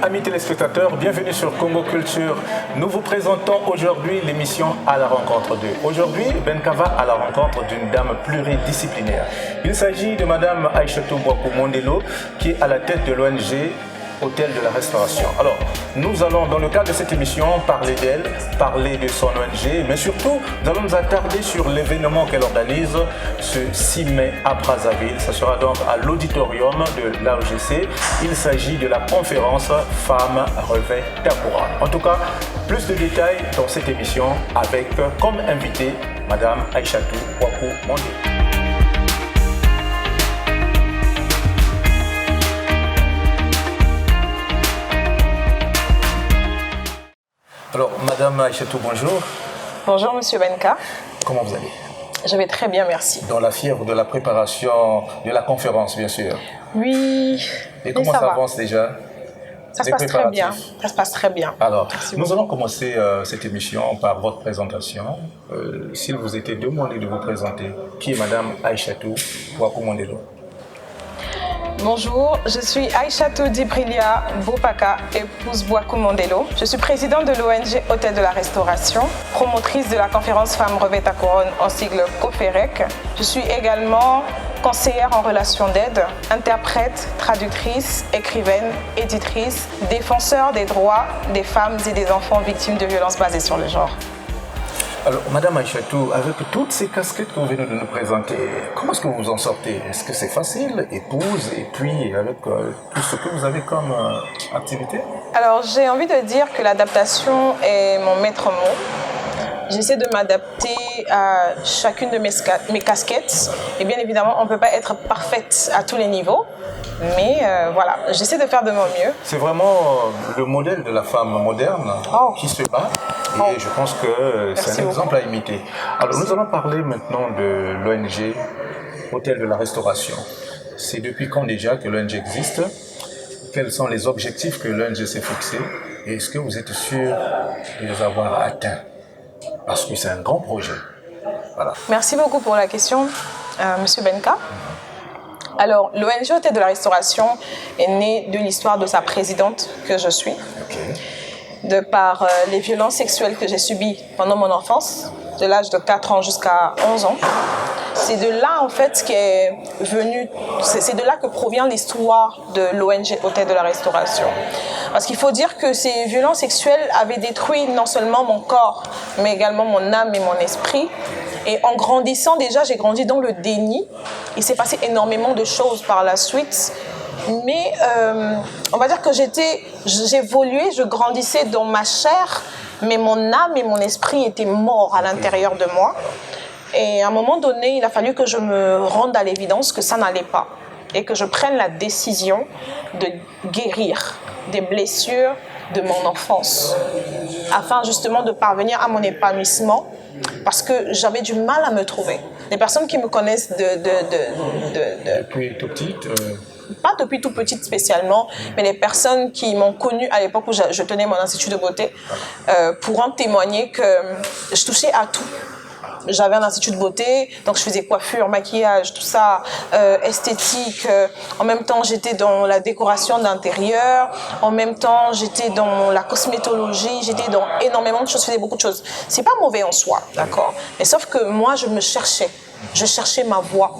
amis téléspectateurs, bienvenue sur Congo Culture. Nous vous présentons aujourd'hui l'émission À la rencontre d'eux. Aujourd'hui, Benka va à la rencontre d'une dame pluridisciplinaire. Il s'agit de Madame Aïchatou Bouakou Mondelo, qui est à la tête de l'ONG Hôtel de la Restauration. Alors, nous allons, dans le cadre de cette émission, parler d'elle, parler de son ONG, mais surtout, nous allons nous attarder sur l'événement qu'elle organise ce 6 mai à Brazzaville. Ça sera donc à l'auditorium de l'AOGC. Il s'agit de la conférence Femmes Revêt Takura. En tout cas, plus de détails dans cette émission avec comme invitée Madame Aïchatou Bouakou Mondelo. Alors, Madame Aïchatou, bonjour. Bonjour, Monsieur Benka. Comment vous allez? Je vais très bien, merci. Dans la fièvre de la préparation de la conférence, bien sûr. Oui. Et comment ça avance déjà? Ça se passe très bien. Ça se passe très bien. Alors, nous allons commencer cette émission par votre présentation. S'il vous était demandé de vous présenter, qui est Madame Aïchatou Bouakou Mondelo? Bonjour, je suis Aïchatou Dibrilia Bopaka, épouse Bouakou Mondelo. Je suis présidente de l'ONG Hôtel de la Restauration, promotrice de la conférence Femmes Revêt ta couronne en sigle COFEREC. Je suis également conseillère en relations d'aide, interprète, traductrice, écrivaine, éditrice, défenseur des droits des femmes et des enfants victimes de violences basées sur le genre. Alors, Madame Aïchatou, avec toutes ces casquettes que vous venez de nous présenter, comment est-ce que vous vous en sortez? Est-ce que c'est facile, épouse, et puis avec tout ce que vous avez comme activité? Alors, j'ai envie de dire que l'adaptation est mon maître mot. J'essaie de m'adapter à chacune de mes casquettes. Et bien évidemment, on ne peut pas être parfaite à tous les niveaux. Mais voilà, j'essaie de faire de mon mieux. C'est vraiment le modèle de la femme moderne qui se bat. Et je pense que c'est un exemple à imiter. Alors, nous allons parler maintenant de l'ONG Hôtel de la Restauration. C'est depuis quand déjà que l'ONG existe? Quels sont les objectifs que l'ONG s'est fixés? Et est-ce que vous êtes sûr de les avoir atteints? Parce que c'est un grand projet. Voilà. Merci beaucoup pour la question, Monsieur Benka. Alors, l'ONG Hôtel de la Restauration est née de l'histoire de sa présidente, que je suis. De par les violences sexuelles que j'ai subies pendant mon enfance, de l'âge de 4 ans jusqu'à 11 ans. C'est de là, en fait, qu'est venu, c'est de là que provient l'histoire de l'ONG Hôtel de la Restauration. Parce qu'il faut dire que ces violences sexuelles avaient détruit non seulement mon corps, mais également mon âme et mon esprit. Et en grandissant, déjà, j'ai grandi dans le déni. Il s'est passé énormément de choses par la suite. Mais on va dire que j'évoluais, je grandissais dans ma chair, mais mon âme et mon esprit étaient morts à l'intérieur de moi. Et à un moment donné, il a fallu que je me rende à l'évidence que ça n'allait pas et que je prenne la décision de guérir des blessures de mon enfance afin justement de parvenir à mon épanouissement parce que j'avais du mal à me trouver. Les personnes qui me connaissent depuis tout petite pas depuis tout petite spécialement, mais les personnes qui m'ont connue à l'époque où je tenais mon institut de beauté pourront témoigner que je touchais à tout. J'avais un institut de beauté, donc je faisais coiffure, maquillage, tout ça, esthétique. En même temps, j'étais dans la décoration d'intérieur. En même temps, j'étais dans la cosmétologie. J'étais dans énormément de choses, je faisais beaucoup de choses. C'est pas mauvais en soi, d'accord? Mais sauf que moi, je me cherchais. Je cherchais ma voie.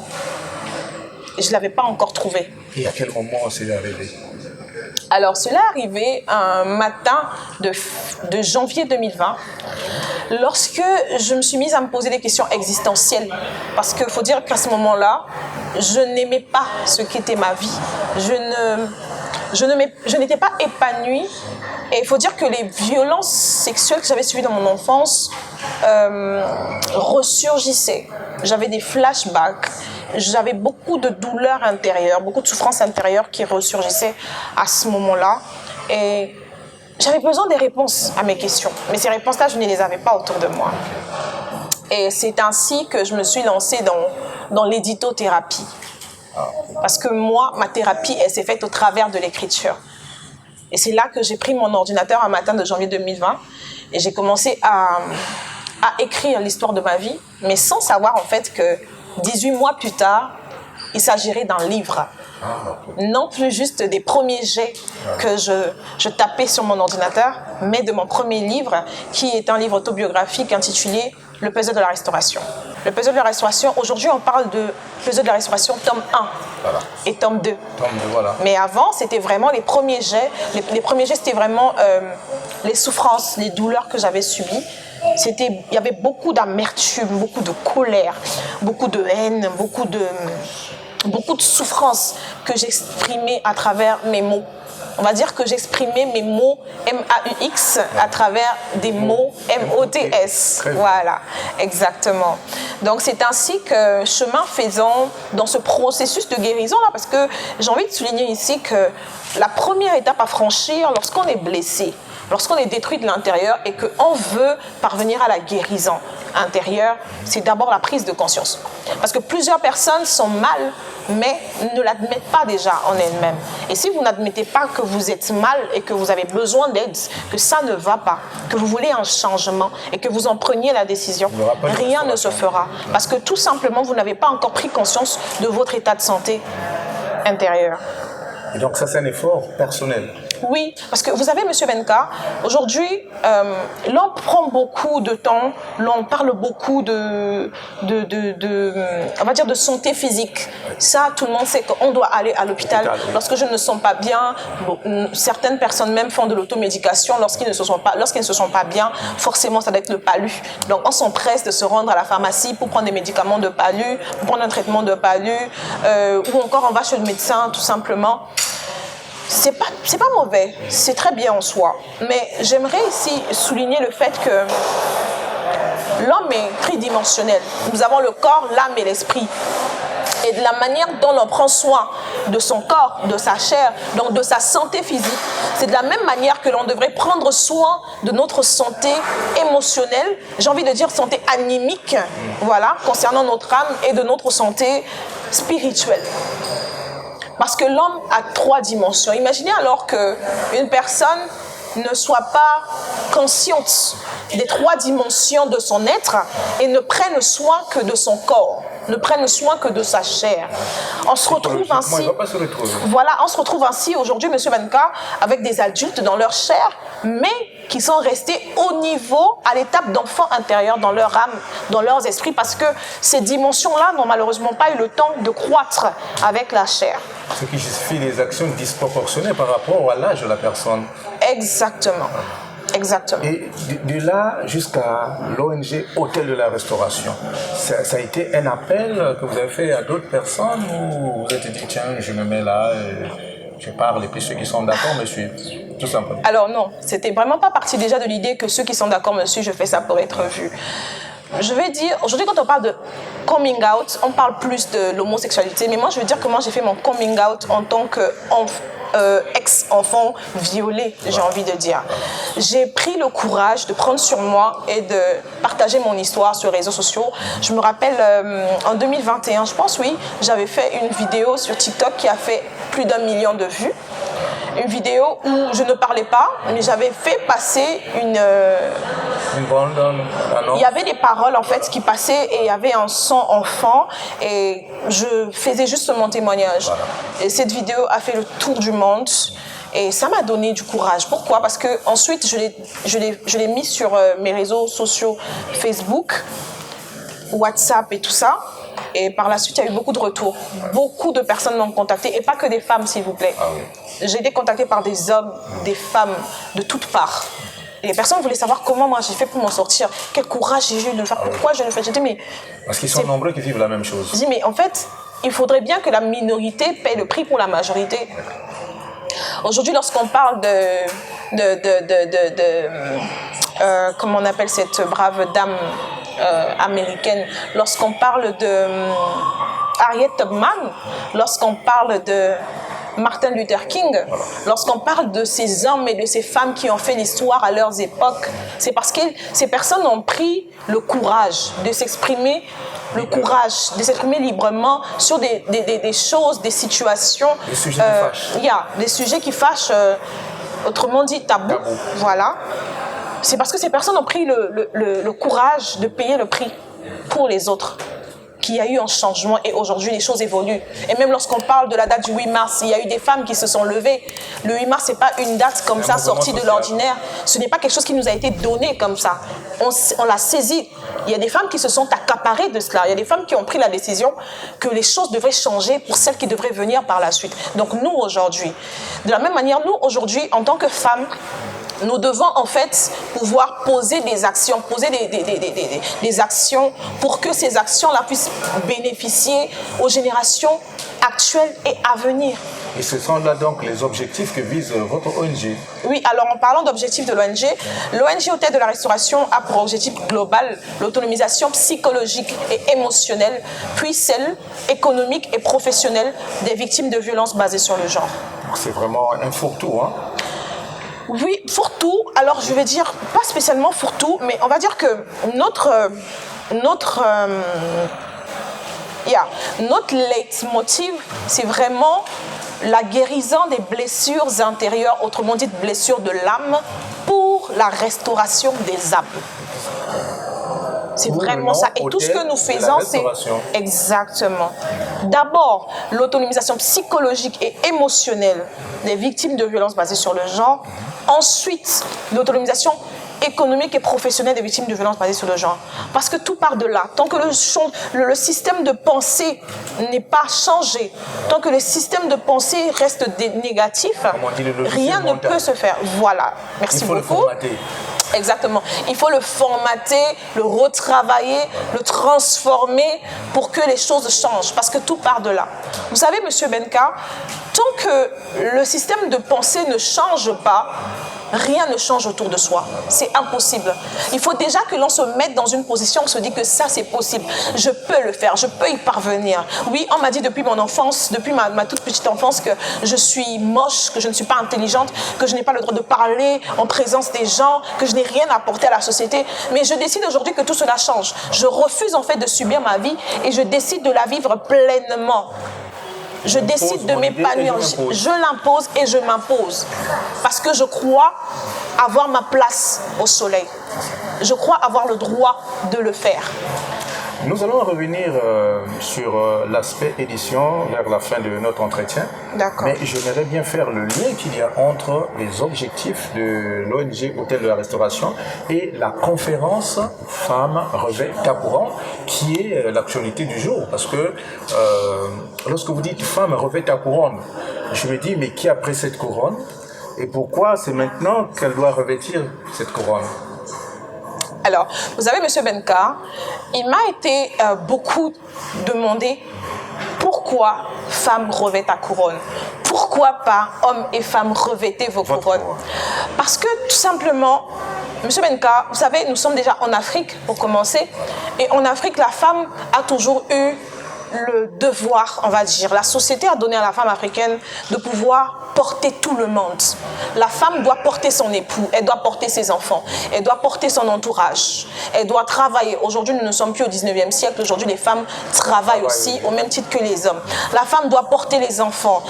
Et je ne l'avais pas encore trouvée. Et à quel moment c'est arrivé? Alors, cela est arrivé un matin de janvier 2020, lorsque je me suis mise à me poser des questions existentielles. Parce qu'il faut dire qu'à ce moment-là, je n'aimais pas ce qu'était ma vie. Je n'étais pas épanouie. Et il faut dire que les violences sexuelles que j'avais subies dans mon enfance ressurgissaient. J'avais des flashbacks. J'avais beaucoup de douleurs intérieures, beaucoup de souffrances intérieures qui ressurgissaient à ce moment-là. Et j'avais besoin des réponses à mes questions. Mais ces réponses-là, je ne les avais pas autour de moi. Et c'est ainsi que je me suis lancée dans l'éditothérapie. Parce que moi, ma thérapie, elle s'est faite au travers de l'écriture. Et c'est là que j'ai pris mon ordinateur un matin de janvier 2020 et j'ai commencé à écrire l'histoire de ma vie, mais sans savoir en fait que 18 mois plus tard, il s'agirait d'un livre. Non plus juste des premiers jets que je tapais sur mon ordinateur, mais de mon premier livre, qui est un livre autobiographique intitulé « Le puzzle de la restauration ». Le puzzle de la restauration, aujourd'hui on parle de puzzle de la restauration tome 1 et tome 2. Voilà. Mais avant, c'était vraiment les premiers jets. Les premiers jets, c'était vraiment les souffrances, les douleurs que j'avais subies. Il y avait beaucoup d'amertume, beaucoup de colère, beaucoup de haine, beaucoup de souffrance que j'exprimais à travers mes mots. On va dire que j'exprimais mes mots M-A-U-X à travers des mots M-O-T-S. Voilà, exactement. Donc c'est ainsi que, chemin faisant, dans ce processus de guérison-là, parce que j'ai envie de souligner ici que la première étape à franchir lorsqu'on est blessé, lorsqu'on est détruit de l'intérieur et qu'on veut parvenir à la guérison intérieure, c'est d'abord la prise de conscience. Parce que plusieurs personnes sont mal, mais ne l'admettent pas déjà en elles-mêmes. Et si vous n'admettez pas que vous êtes mal et que vous avez besoin d'aide, que ça ne va pas, que vous voulez un changement et que vous en preniez la décision, rien ne se fera. Parce que tout simplement, vous n'avez pas encore pris conscience de votre état de santé intérieur. Et donc ça, c'est un effort personnel. Oui, parce que vous savez, M. Benka, aujourd'hui, l'on prend beaucoup de temps, l'on parle beaucoup on va dire de santé physique. Ça, tout le monde sait qu'on doit aller à l'hôpital. Lorsque je ne me sens pas bien, certaines personnes même font de l'automédication lorsqu'ils ne se sont pas bien. Forcément, ça doit être le palu. Donc, on s'empresse de se rendre à la pharmacie pour prendre des médicaments de palu, pour prendre un traitement de palu, ou encore on va chez le médecin, tout simplement. C'est pas mauvais, c'est très bien en soi. Mais j'aimerais ici souligner le fait que l'homme est tridimensionnel. Nous avons le corps, l'âme et l'esprit. Et de la manière dont l'on prend soin de son corps, de sa chair, donc de sa santé physique, c'est de la même manière que l'on devrait prendre soin de notre santé émotionnelle, j'ai envie de dire santé animique, voilà, concernant notre âme et de notre santé spirituelle. Parce que l'homme a 3 dimensions. Imaginez alors qu'une personne ne soit pas consciente des 3 dimensions de son être et ne prenne soin que de son corps, ne prenne soin que de sa chair. On se retrouve ainsi. Voilà, on se retrouve ainsi aujourd'hui, M. Benka, avec des adultes dans leur chair, mais qui sont restés au niveau, à l'étape d'enfant intérieur, dans leur âme, dans leurs esprits, parce que ces dimensions-là n'ont malheureusement pas eu le temps de croître avec la chair. Ce qui justifie des actions disproportionnées par rapport à l'âge de la personne. Exactement. Exactement. Et de là jusqu'à l'ONG Hôtel de la Restauration, ça a été un appel que vous avez fait à d'autres personnes ou vous êtes dit, tiens, je me mets là, je parle et puis ceux qui sont d'accord me suivent, tout simplement? Alors non, c'était vraiment pas parti déjà de l'idée que ceux qui sont d'accord me suivent, je fais ça pour être vu. Je vais dire, aujourd'hui quand on parle de coming out, on parle plus de l'homosexualité, mais moi je veux dire comment j'ai fait mon coming out en tant que ex-enfant violé, j'ai envie de dire. J'ai pris le courage de prendre sur moi et de partager mon histoire sur les réseaux sociaux. Je me rappelle, en 2021, je pense, oui, j'avais fait une vidéo sur TikTok qui a fait plus d'1 million de vues. Une vidéo où je ne parlais pas, mais j'avais fait passer une bande annonce. Il y avait des paroles en fait qui passaient et il y avait un son enfant et je faisais juste mon témoignage. Voilà. Et cette vidéo a fait le tour du monde et ça m'a donné du courage. Pourquoi? Parce que ensuite je l'ai mis sur mes réseaux sociaux, Facebook, WhatsApp et tout ça. Et par la suite, il y a eu beaucoup de retours. Beaucoup de personnes m'ont contacté, et pas que des femmes, s'il vous plaît. Ah oui. J'ai été contactée par des hommes, des femmes, de toutes parts. Et les personnes voulaient savoir comment moi j'ai fait pour m'en sortir. Quel courage j'ai eu de le faire. Pourquoi je le fais? J'ai dit, mais... Parce qu'ils sont nombreux qui vivent la même chose. J'ai dit, mais en fait, il faudrait bien que la minorité paie le prix pour la majorité. Aujourd'hui, lorsqu'on parle comment on appelle cette brave dame américaine, lorsqu'on parle de Harriet Tubman, lorsqu'on parle de Martin Luther King, lorsqu'on parle de ces hommes et de ces femmes qui ont fait l'histoire à leurs époques, c'est parce que ces personnes ont pris le courage de s'exprimer, le courage de s'exprimer librement sur des choses, des situations. Des sujets qui fâchent. Des sujets qui fâchent, autrement dit tabou. Voilà. C'est parce que ces personnes ont pris le courage de payer le prix pour les autres, qu'il y a eu un changement et aujourd'hui les choses évoluent. Et même lorsqu'on parle de la date du 8 mars, il y a eu des femmes qui se sont levées. Le 8 mars, c'est pas une date comme ça sortie de l'ordinaire. Ce n'est pas quelque chose qui nous a été donné comme ça. On l'a saisi. Il y a des femmes qui se sont accaparées de cela. Il y a des femmes qui ont pris la décision que les choses devraient changer pour celles qui devraient venir par la suite. Donc nous aujourd'hui, de la même manière, nous aujourd'hui, en tant que femmes, nous devons en fait pouvoir poser des actions, des actions pour que ces actions-là puissent bénéficier aux générations actuelles et à venir. Et ce sont là donc les objectifs que vise votre ONG. Oui, alors en parlant d'objectifs de l'ONG, l'ONG Hôtel de la Restauration a pour objectif global l'autonomisation psychologique et émotionnelle, puis celle économique et professionnelle des victimes de violences basées sur le genre. C'est vraiment un fourre-tout, hein? Oui, fourre-tout. Alors, je vais dire, pas spécialement fourre-tout, mais on va dire que notre leitmotiv, c'est vraiment la guérison des blessures intérieures, autrement dit, blessures de l'âme, pour la restauration des âmes. C'est vraiment ça. Et tout ce que nous faisons, c'est exactement. D'abord, l'autonomisation psychologique et émotionnelle des victimes de violences basées sur le genre. Ensuite, l'autonomisation économique et professionnelle des victimes de violences basées sur le genre. Parce que tout part de là. Tant que le système de pensée n'est pas changé, tant que le système de pensée reste négatif, rien ne peut se faire. Voilà. Merci beaucoup. Il faut le formater. Exactement. Il faut le formater, le retravailler, le transformer pour que les choses changent. Parce que tout part de là. Vous savez, Monsieur Benka, tant que le système de pensée ne change pas, rien ne change autour de soi. C'est impossible. Il faut déjà que l'on se mette dans une position où on se dit que ça, c'est possible. Je peux le faire, je peux y parvenir. Oui, on m'a dit depuis mon enfance, depuis ma toute petite enfance, que je suis moche, que je ne suis pas intelligente, que je n'ai pas le droit de parler en présence des gens, que je n'ai rien à apporter à la société. Mais je décide aujourd'hui que tout cela change. Je refuse en fait de subir ma vie et je décide de la vivre pleinement. Je décide de m'épanouir, je l'impose et je m'impose. Parce que je crois avoir ma place au soleil. Je crois avoir le droit de le faire. Nous allons revenir sur l'aspect édition vers la fin de notre entretien. D'accord. Mais j'aimerais bien faire le lien qu'il y a entre les objectifs de l'ONG Hôtel de la Restauration et la conférence Femmes revêt ta couronne, qui est l'actualité du jour. Parce que lorsque vous dites Femmes revêt ta couronne, je me dis, mais qui a pris cette couronne et pourquoi c'est maintenant qu'elle doit revêtir cette couronne? Alors, vous savez, Monsieur Benka, il m'a été beaucoup demandé pourquoi femme revêt ta couronne. Pourquoi pas hommes et femmes revêtez vos couronnes? Parce que tout simplement, Monsieur Benka, vous savez, nous sommes déjà en Afrique pour commencer. Et en Afrique, la femme a toujours eu le devoir, on va dire. La société a donné à la femme africaine de pouvoir porter tout le monde. La femme doit porter son époux, elle doit porter ses enfants, elle doit porter son entourage, elle doit travailler. Aujourd'hui, nous ne sommes plus au 19e siècle. Aujourd'hui, les femmes travaillent aussi au même titre que les hommes. La femme doit porter les enfants.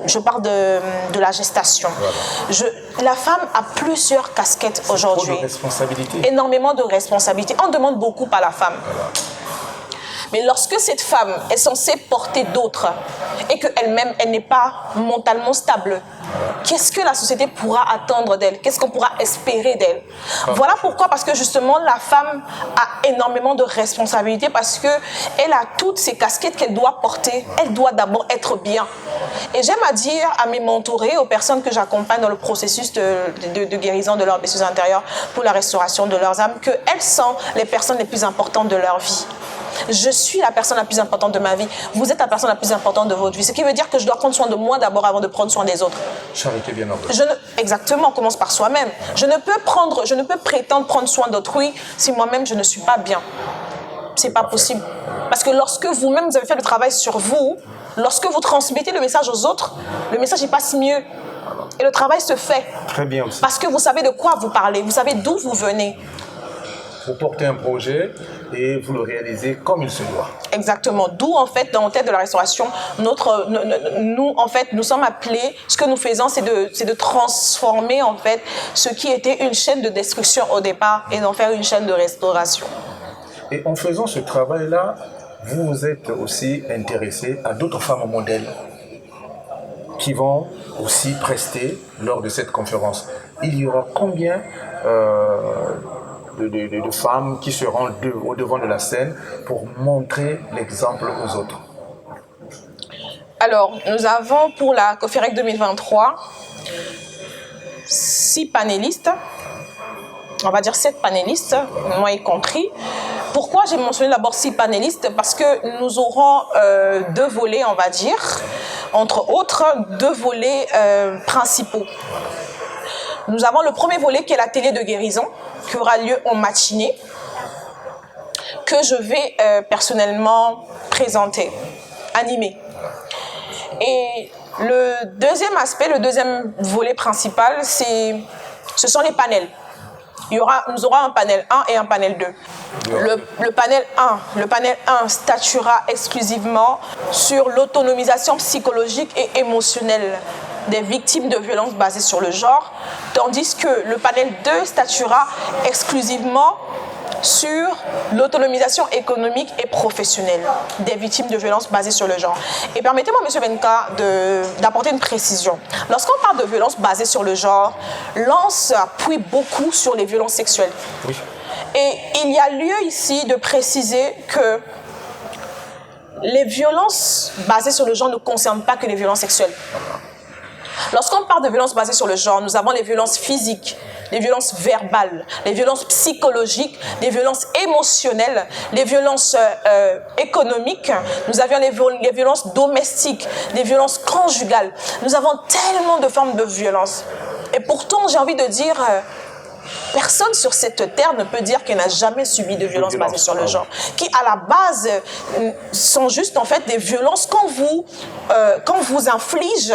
Je parle de la gestation. La femme a plusieurs casquettes aujourd'hui. Énormément de responsabilités. On demande beaucoup à la femme. Voilà. Mais lorsque cette femme est censée porter d'autres et qu'elle-même, elle n'est pas mentalement stable, qu'est-ce que la société pourra attendre d'elle? Qu'est-ce qu'on pourra espérer d'elle? Voilà pourquoi, parce que justement, la femme a énormément de responsabilités parce qu'elle a toutes ces casquettes qu'elle doit porter. Elle doit d'abord être bien. Et j'aime à dire à mes mentorés, aux personnes que j'accompagne dans le processus de guérison de leurs blessures intérieures pour la restauration de leurs âmes, qu'elles sont les personnes les plus importantes de leur vie. Je suis la personne la plus importante de ma vie. Vous êtes la personne la plus importante de votre vie. Ce qui veut dire que je dois prendre soin de moi d'abord avant de prendre soin des autres. Charité bien ordonnée. Exactement, on commence par soi-même. Je ne peux prétendre prendre soin d'autrui si moi-même je ne suis pas bien. C'est pas possible. Parce que lorsque vous-même vous avez fait le travail sur vous, lorsque vous transmettez le message aux autres, le message il passe mieux. Et le travail se fait. Très bien aussi. Parce que vous savez de quoi vous parlez, vous savez d'où vous venez. Vous portez un projet et vous le réalisez comme il se doit. Exactement. D'où, en fait, dans Hôtel de la Restauration, nous sommes appelés, ce que nous faisons, c'est de transformer, en fait, ce qui était une chaîne de destruction au départ et d'en faire une chaîne de restauration. Et en faisant ce travail-là, vous vous êtes aussi intéressé à d'autres femmes modèles qui vont aussi prester lors de cette conférence. Il y aura combien de femmes qui seront au devant de la scène pour montrer l'exemple aux autres? Alors, nous avons pour la COFIREC 2023 6 panélistes, on va dire 7 panélistes, moi y compris. Pourquoi j'ai mentionné d'abord 6 panélistes? Parce que nous aurons 2 volets, on va dire, entre autres 2 volets principaux. Nous avons le premier volet qui est l'atelier de guérison, qui aura lieu en matinée, que je vais personnellement présenter, animer. Et le deuxième aspect, le deuxième volet principal, ce sont les panels. Nous aurons un panel 1 et un panel 2. Le panel 1 statuera exclusivement sur l'autonomisation psychologique et émotionnelle des victimes de violences basées sur le genre, tandis que le panel 2 statuera exclusivement sur l'autonomisation économique et professionnelle des victimes de violences basées sur le genre. Et permettez-moi, M. Benka, d'apporter une précision. Lorsqu'on parle de violences basées sur le genre, l'on s'appuie beaucoup sur les violences sexuelles. Oui. Et il y a lieu ici de préciser que les violences basées sur le genre ne concernent pas que les violences sexuelles. Lorsqu'on parle de violences basées sur le genre, nous avons les violences physiques, les violences verbales, les violences psychologiques, les violences émotionnelles, les violences économiques, nous avions les violences domestiques, les violences conjugales. Nous avons tellement de formes de violence. Et pourtant, j'ai envie de dire, personne sur cette terre ne peut dire qu'elle n'a jamais subi de violences basées sur le genre, qui à la base sont juste en fait des violences qu'on vous inflige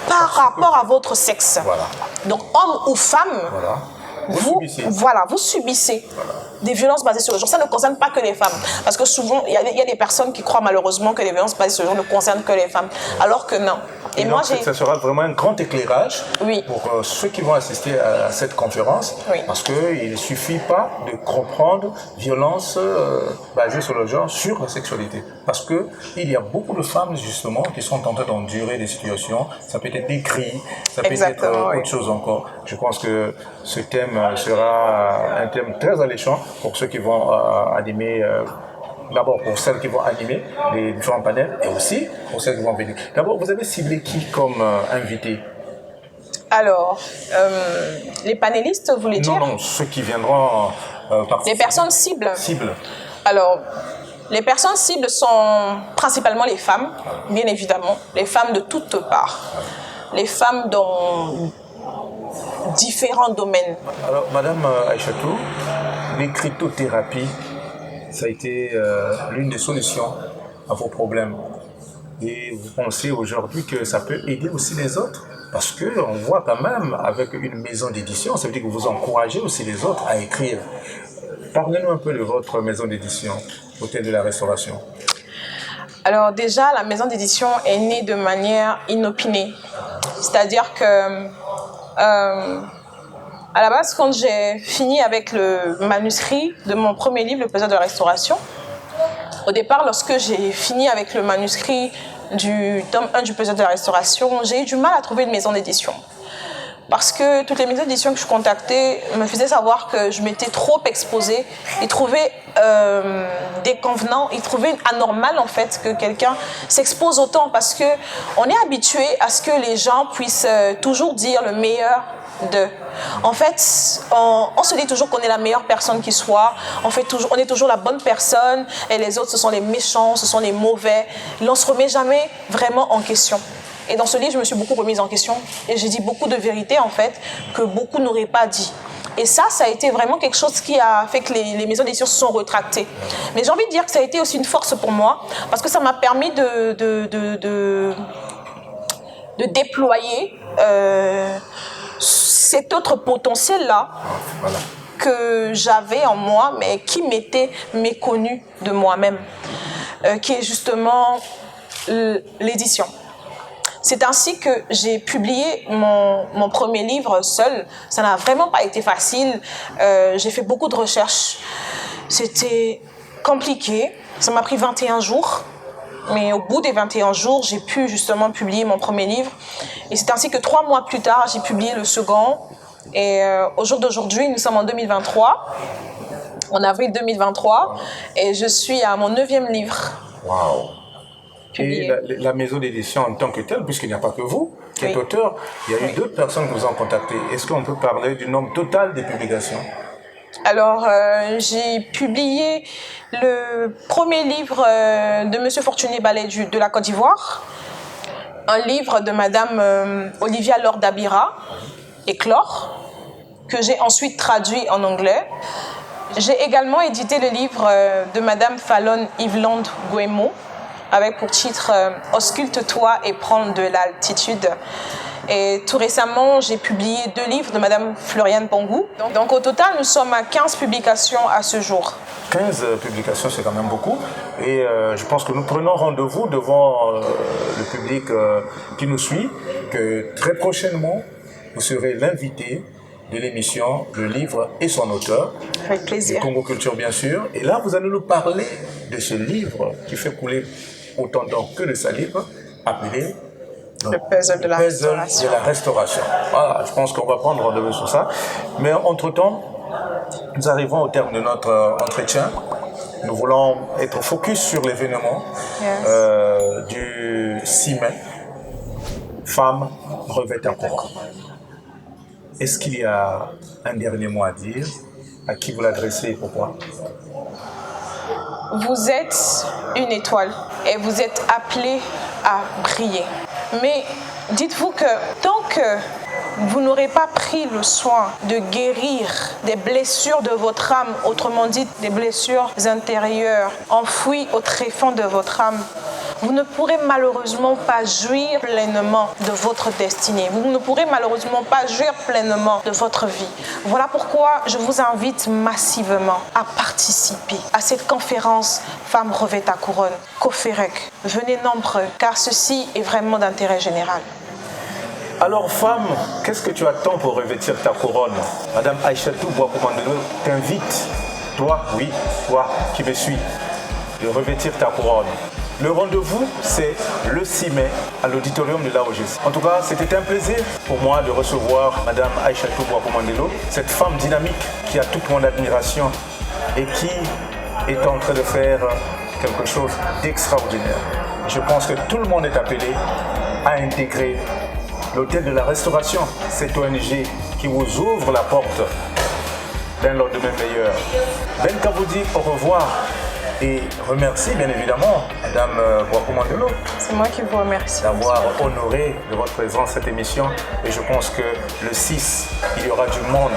par rapport à votre sexe. Voilà. Donc, homme ou femme, voilà. Vous subissez des violences basées sur le genre. Ça ne concerne pas que les femmes. Parce que souvent, il y a des personnes qui croient malheureusement que les violences basées sur le genre ne concernent que les femmes. Alors que non. Et donc, ça sera vraiment un grand éclairage pour ceux qui vont assister à cette conférence, parce qu'il ne suffit pas de comprendre violence basée sur le genre, sur la sexualité. Parce qu'il y a beaucoup de femmes, justement, qui sont en train d'endurer des situations. Ça peut être des cris, ça peut être autre chose encore. Je pense que ce thème sera un thème très alléchant pour ceux qui vont animer. D'abord pour celles qui vont animer les différents panels et aussi pour celles qui vont venir. D'abord, vous avez ciblé qui comme invité? Alors, les panélistes, vous voulez dire? Non, ceux qui viendront participer. Les personnes cibles? Cibles. Alors, les personnes cibles sont principalement les femmes, bien évidemment. Les femmes de toutes parts. Les femmes dans différents domaines. Alors, Madame Aïchatou, l'écritothérapie, ça a été l'une des solutions à vos problèmes. Et vous pensez aujourd'hui que ça peut aider aussi les autres? Parce qu'on voit quand même, avec une maison d'édition, ça veut dire que vous encouragez aussi les autres à écrire. Parlez-nous un peu de votre maison d'édition, Hôtel de la Restauration. Alors déjà, la maison d'édition est née de manière inopinée. C'est-à-dire que... à la base, quand j'ai fini avec le manuscrit de mon premier livre, Le Plaisir de la Restauration, au départ, lorsque j'ai fini avec le manuscrit du tome 1 du Plaisir de la Restauration, j'ai eu du mal à trouver une maison d'édition. Parce que toutes les maisons d'édition que je contactais me faisaient savoir que je m'étais trop exposée. Ils trouvaient déconvenant, ils trouvaient anormal en fait que quelqu'un s'expose autant, parce qu'on est habitué à ce que les gens puissent toujours dire le meilleur d'eux. En fait, on se dit toujours qu'on est la meilleure personne qui soit, on est toujours la bonne personne et les autres ce sont les méchants, ce sont les mauvais. On ne se remet jamais vraiment en question. Et dans ce livre, je me suis beaucoup remise en question et j'ai dit beaucoup de vérités en fait que beaucoup n'auraient pas dit. Et ça a été vraiment quelque chose qui a fait que les maisons d'édition se sont rétractées. Mais j'ai envie de dire que ça a été aussi une force pour moi parce que ça m'a permis de déployer cet autre potentiel-là que j'avais en moi, mais qui m'était méconnu de moi-même, qui est justement l'édition. C'est ainsi que j'ai publié mon premier livre seul. Ça n'a vraiment pas été facile. J'ai fait beaucoup de recherches. C'était compliqué Ça m'a pris 21 jours. Mais au bout des 21 jours, j'ai pu justement publier mon premier livre. Et c'est ainsi que 3 mois plus tard, j'ai publié le second. Et au jour d'aujourd'hui, nous sommes en 2023, en avril 2023, et je suis à mon 9e livre. Waouh! Et la maison d'édition en tant que telle, puisqu'il n'y a pas que vous qui êtes auteur, il y a eu d'autres personnes qui vous ont contacté. Est-ce qu'on peut parler du nombre total des publications? Alors, j'ai publié le premier livre de Monsieur Fortuné Ballet de la Côte d'Ivoire, un livre de Madame Olivia Lord-Dabira, Éclore, que j'ai ensuite traduit en anglais. J'ai également édité le livre de Madame Fallon Yveland Guémon, avec pour titre « Ausculte-toi et prends de l'altitude ». Et tout récemment, j'ai publié 2 livres de Madame Floriane Pongou. Donc au total, nous sommes à 15 publications à ce jour. 15 publications, c'est quand même beaucoup. Et je pense que nous prenons rendez-vous devant le public qui nous suit, que très prochainement, vous serez l'invité de l'émission Le Livre et son auteur. Avec plaisir. Du Congo Culture, bien sûr. Et là, vous allez nous parler de ce livre qui fait couler autant d'encre que de salive, appelé Le puzzle de la restauration. Voilà, je pense qu'on va prendre rendez-vous sur ça. Mais entre-temps, nous arrivons au terme de notre entretien. Nous voulons être focus sur l'événement du 6 mai. Femmes revêtent un couronne. Est-ce qu'il y a un dernier mot à dire? À qui vous l'adressez et pourquoi? Vous êtes une étoile et vous êtes appelés à briller. Mais dites-vous que tant que vous n'aurez pas pris le soin de guérir des blessures de votre âme, autrement dit des blessures intérieures enfouies au tréfonds de votre âme, vous ne pourrez malheureusement pas jouir pleinement de votre destinée. Vous ne pourrez malheureusement pas jouir pleinement de votre vie. Voilà pourquoi je vous invite massivement à participer à cette conférence Femmes revêtent ta couronne, COFEREC. Venez nombreux, car ceci est vraiment d'intérêt général. Alors, femme, qu'est-ce que tu attends pour revêtir ta couronne? Madame Aïchatou Boakou-Mandelo t'invite, toi qui me suis, de revêtir ta couronne. Le rendez-vous, c'est le 6 mai à l'auditorium de l'AOGC. En tout cas, c'était un plaisir pour moi de recevoir Madame Aïchatou Boakou-Mandelo, cette femme dynamique qui a toute mon admiration et qui est en train de faire quelque chose d'extraordinaire. Je pense que tout le monde est appelé à intégrer l'Hôtel de la Restauration, cette ONG qui vous ouvre la porte d'un lendemain meilleur. Benka vous dit au revoir et remercie bien évidemment Madame Boakou-Mandelo. C'est moi qui vous remercie. D'avoir honoré de votre présence cette émission. Et je pense que le 6, il y aura du monde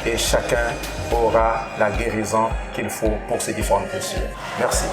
et chacun aura la guérison qu'il faut pour ses différentes blessures. Merci.